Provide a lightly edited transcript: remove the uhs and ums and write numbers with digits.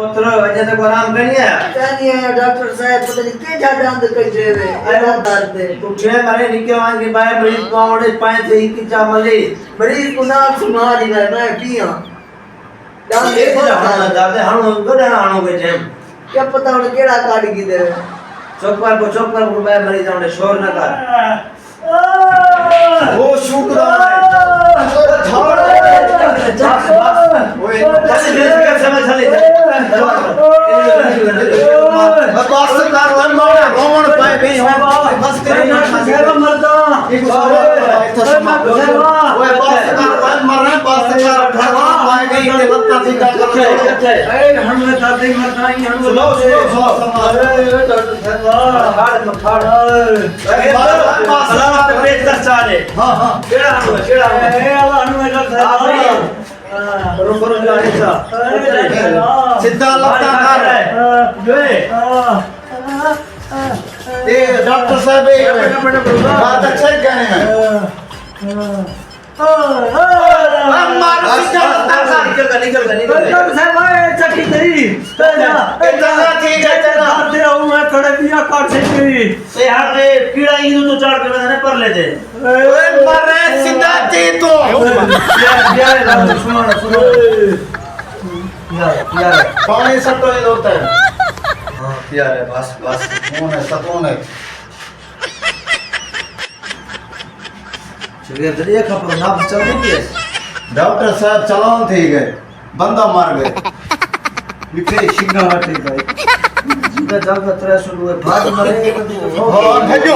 पुत्र अजय तक आराम करिए नहीं है डॉक्टर साहब पता नहीं क्या ज्यादा अंदर कर दे वे ऐसा दर्द है तू छे मरे निके वांग के बाय मरीज को ओडे पाए से की चा मले मरीज को नाक सुमारी मैं पिया डाल ये हां जाते हां गडा हां के जेम क्या पता उन्हें केड़ा काट की दे चौक पर को बाय मरीज ओडे शोर न कर वो शुक्र है छोड़ ओए समय चले बस कर वन मारा रोमन पाए भी बस कर मरदा ओए बस कर वन मरना बस कर भगवा पाए गई ते लत्ता सीधा कर ए हम दादी मरदाई हम सुनो अरे डॉक्टर साहब खाड़ सलामत पेट कर चाले हां हां केड़ा ए अनु डॉक्टर साहब बरोबर जाने सा सीधा लत्ता कर ये डॉक्टर साहब बात अच्छा कहने हैं मारो सीधा लत्ता कर डॉक्टर साहब आए चक्की तेरी चला ठीक है चला दे हूं मैं खड़े पिया काट से ए यार रे कीड़ा ही तो चढ़ के मैंने पर ले दे ओए मरे सीधा ती तो यार सुनो यार पानी सटो ही होता है हां यार बस कौन है सतों है चलिए दरिया खबर ना चल रही है डॉक्टर साहब चलाओ ठीक है बंदा मार गए विखे शिंगा हटे भाई सीधा जाकर 300 रुपए भाग मरे और भेजो